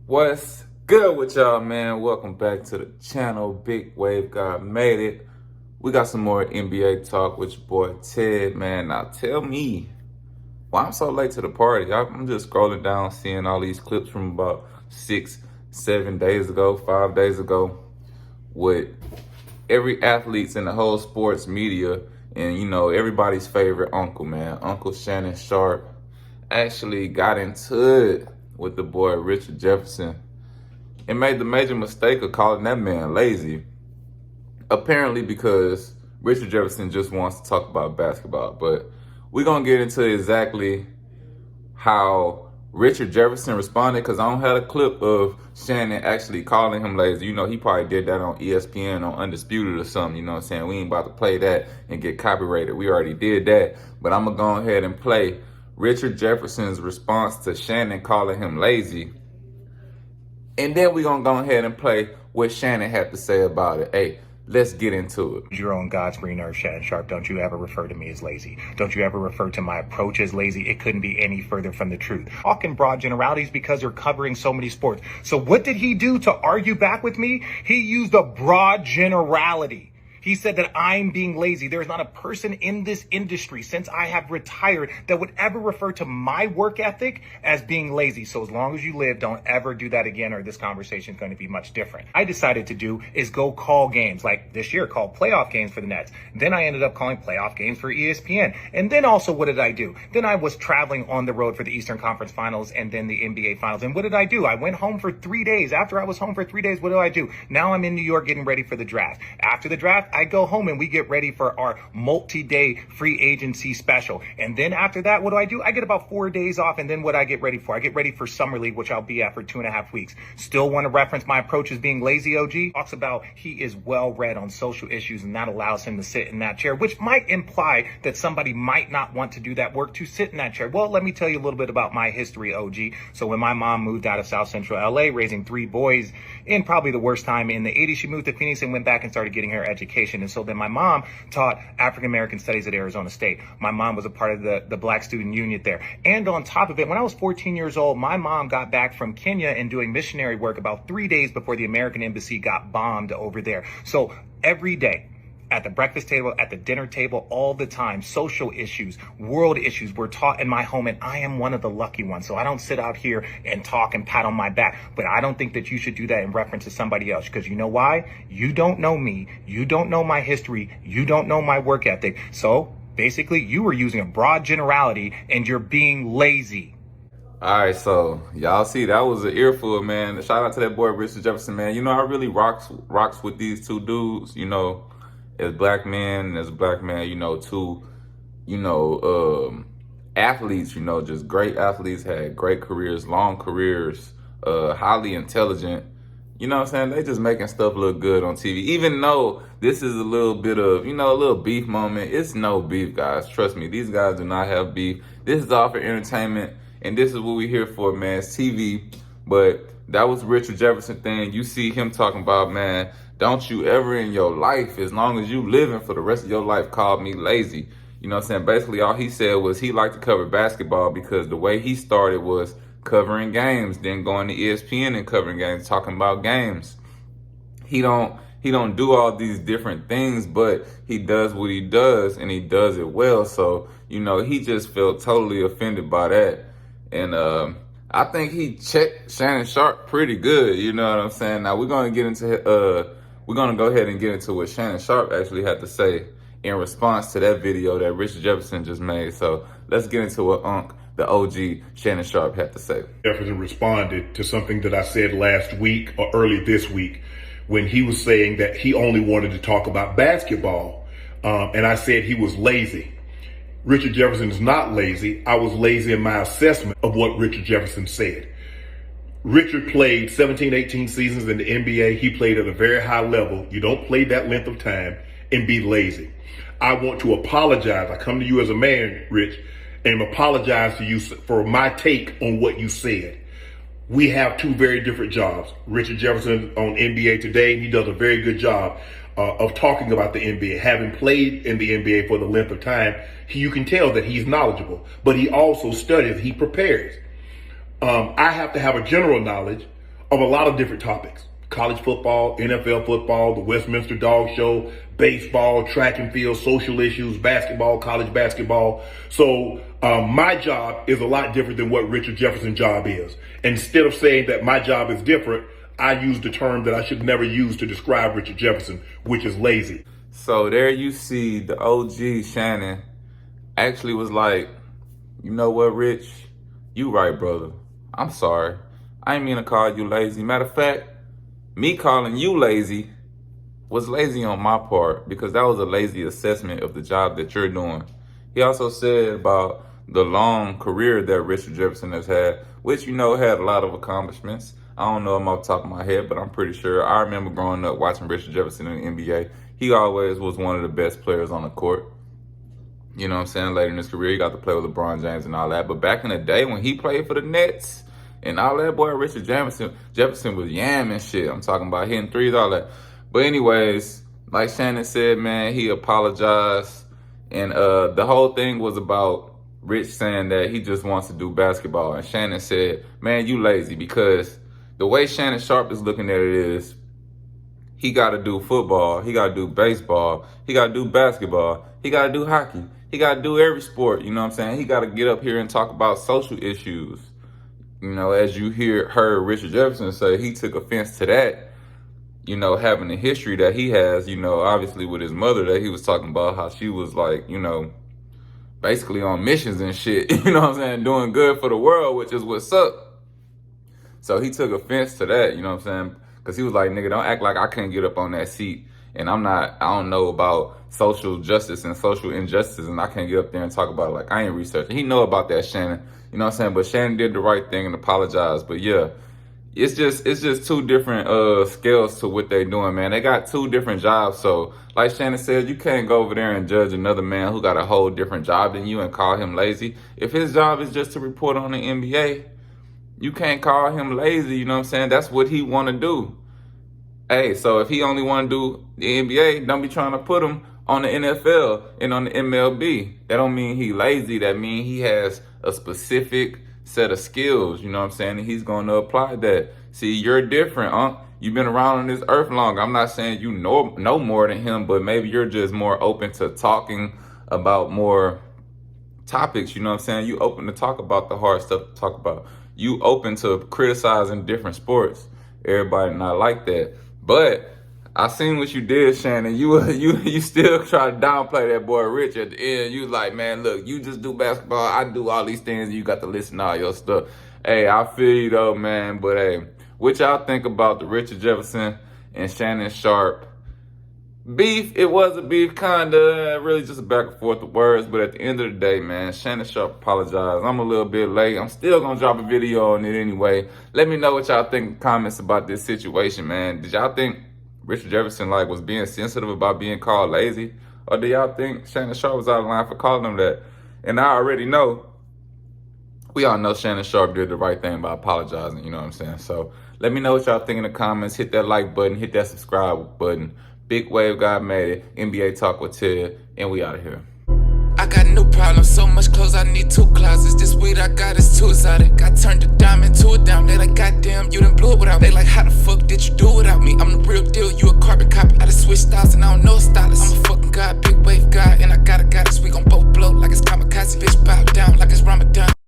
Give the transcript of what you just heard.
What's good with y'all, man? Welcome back to the channel. Big Wave God made it. We got some more NBA talk with your boy Ted, man. Now tell me, why I'm so late to the party? I'm just scrolling down, seeing all these clips from about 6, 7 days ago, 5 days ago, with every athlete's in the whole sports media, and everybody's favorite uncle, man, Uncle Shannon Sharpe, actually got into it with the boy Richard Jefferson and made the major mistake of calling that man lazy. Apparently because Richard Jefferson just wants to talk about basketball. But we're going to get into exactly how Richard Jefferson responded, because I don't have a clip of Shannon actually calling him lazy. He probably did that on ESPN, on Undisputed or something, you know what I'm saying? We ain't about to play that and get copyrighted. We already did that. But I'm going to go ahead and play Richard Jefferson's response to Shannon calling him lazy. And then we're going to go ahead and play what Shannon had to say about it. Hey, let's get into it. Your own God's green earth, Shannon Sharpe. Don't you ever refer to me as lazy. Don't you ever refer to my approach as lazy. It couldn't be any further from the truth. Talking broad generalities because they're covering so many sports. So what did he do to argue back with me? He used a broad generality. He said that I'm being lazy. There is not a person in this industry since I have retired that would ever refer to my work ethic as being lazy. So as long as you live, don't ever do that again, or this conversation is going to be much different. I decided to do is go call games, like this year, called playoff games for the Nets. Then I ended up calling playoff games for ESPN. And then also, what did I do? Then I was traveling on the road for the Eastern Conference Finals and then the NBA Finals. And what did I do? I went home for 3 days. After I was home for 3 days, what do? Now I'm in New York getting ready for the draft. After the draft, I go home and we get ready for our multi-day free agency special. And then after that, what do? I get about 4 days off. And then what I get ready for? I get ready for Summer League, which I'll be at for 2.5 weeks. Still want to reference my approach as being lazy, OG? Talks about he is well-read on social issues, and that allows him to sit in that chair, which might imply that somebody might not want to do that work to sit in that chair. Well, let me tell you a little bit about my history, OG. So when my mom moved out of South Central LA, raising 3 boys in probably the worst time in the 80s, she moved to Phoenix and went back and started getting her education. And so then my mom taught African American studies at Arizona State. My mom was a part of the Black Student Union there. And on top of it, when I was 14 years old, my mom got back from Kenya and doing missionary work about 3 days before the American embassy got bombed over there. So every day, at the breakfast table, at the dinner table, all the time, social issues, world issues were taught in my home, and I am one of the lucky ones. So I don't sit out here and talk and pat on my back, but I don't think that you should do that in reference to somebody else, because you know why? You don't know me, you don't know my history, you don't know my work ethic. So basically, you were using a broad generality and you're being lazy. All right, so y'all see, that was an earful, man. Shout out to that boy Richard Jefferson, man. I really rocks with these two dudes, as black men, two, athletes, just great athletes, had great careers, long careers, highly intelligent. You know what I'm saying? They just making stuff look good on TV. Even though this is a little bit of, a little beef moment, it's no beef, guys. Trust me, these guys do not have beef. This is all for entertainment, and this is what we're here for, man. It's TV. But that was Richard Jefferson thing. You see him talking about, man, don't you ever in your life, as long as you living for the rest of your life, call me lazy. You know what I'm saying? Basically, all he said was he liked to cover basketball because the way he started was covering games, then going to ESPN and covering games, talking about games. He don't do all these different things, but he does what he does, and he does it well. So, he just felt totally offended by that. And I think he checked Shannon Sharpe pretty good, you know what I'm saying? Now we're gonna go ahead and get into what Shannon Sharpe actually had to say in response to that video that Richard Jefferson just made. So let's get into what the OG Shannon Sharpe had to say. Jefferson responded to something that I said last week or early this week when he was saying that he only wanted to talk about basketball. And I said he was lazy. Richard Jefferson is not lazy. I was lazy in my assessment of what Richard Jefferson said. Richard played 17, 18 seasons in the NBA. He played at a very high level. You don't play that length of time and be lazy. I want to apologize. I come to you as a man, Rich, and apologize to you for my take on what you said. We have 2 very different jobs. Richard Jefferson on NBA Today, he does a very good job of talking about the NBA. Having played in the NBA for the length of time, you can tell that he's knowledgeable, but he also studies, he prepares. I have to have a general knowledge of a lot of different topics. College football, NFL football, the Westminster Dog Show, baseball, track and field, social issues, basketball, college basketball. So my job is a lot different than what Richard Jefferson's job is. Instead of saying that my job is different, I use the term that I should never use to describe Richard Jefferson, which is lazy. So there you see the OG Shannon actually was like, you know what, Rich? You right, brother. I'm sorry. I ain't mean to call you lazy. Matter of fact, me calling you lazy was lazy on my part because that was a lazy assessment of the job that you're doing. He also said about the long career that Richard Jefferson has had, which, you know, had a lot of accomplishments. I don't know him off the top of my head, but I'm pretty sure. I remember growing up watching Richard Jefferson in the NBA. He always was one of the best players on the court. You know what I'm saying? Later in his career, he got to play with LeBron James and all that. But back in the day when he played for the Nets and all that, boy, Richard Jefferson was yamming shit. I'm talking about hitting threes, all that. But anyways, like Shannon said, man, he apologized. And the whole thing was about Rich saying that he just wants to do basketball. And Shannon said, man, you lazy, because the way Shannon Sharpe is looking at it is he got to do football, he got to do baseball, he got to do basketball, he got to do hockey, he got to do every sport, you know what I'm saying? He got to get up here and talk about social issues. You know, as you heard Richard Jefferson say, he took offense to that, you know, having the history that he has, you know, obviously with his mother, that he was talking about how she was like, you know, basically on missions and shit, you know what I'm saying, doing good for the world, which is what's up. So he took offense to that, you know what I'm saying? Because he was like, nigga, don't act like I can't get up on that seat. And I don't know about social justice and social injustice, and I can't get up there and talk about it. Like, I ain't researching. He know about that, Shannon. You know what I'm saying? But Shannon did the right thing and apologized. But yeah, it's just two different scales to what they doing, man. They got two different jobs. So like Shannon said, you can't go over there and judge another man who got a whole different job than you and call him lazy. If his job is just to report on the NBA, you can't call him lazy, you know what I'm saying? That's what he want to do. Hey, so if he only want to do the NBA, don't be trying to put him on the NFL and on the MLB. That don't mean he lazy. That mean he has a specific set of skills, you know what I'm saying? And he's going to apply that. See, you're different, huh? You've been around on this earth long. I'm not saying you know more than him, but maybe you're just more open to talking about more topics, you know what I'm saying? You open to talk about the hard stuff to talk about. You open to criticizing different sports. Everybody not like that. But I seen what you did, Shannon. You still try to downplay that boy Rich at the end. You like, man, look, you just do basketball. I do all these things. You got to listen to all your stuff. Hey, I feel you though, man. But hey, what y'all think about the Richard Jefferson and Shannon Sharpe beef? It was a beef, kinda, really just a back and forth of words. But at the end of the day, man, Shannon Sharpe apologized. I'm a little bit late. I'm still gonna drop a video on it anyway. Let me know what y'all think in the comments about this situation, man. Did y'all think Richard Jefferson was being sensitive about being called lazy? Or do y'all think Shannon Sharpe was out of line for calling him that? And I already know, we all know Shannon Sharpe did the right thing by apologizing, you know what I'm saying? So let me know what y'all think in the comments. Hit that like button, hit that subscribe button. Big Wave God made it. NBA Talk with Ted, and we out of here. I got no problem, so much clothes I need 2 closets. This weed I got is too exotic. I turned a dime into a dime. They like, goddamn, you done blew it without me. They like, how the fuck did you do it without me? I'm the real deal, you a carbon copy. I just switch styles and I don't know a stylist. I'm a fucking god, big wave god, and I got a goddess. We gon' both blow like it's kamikaze. Bitch bow down like it's Ramadan.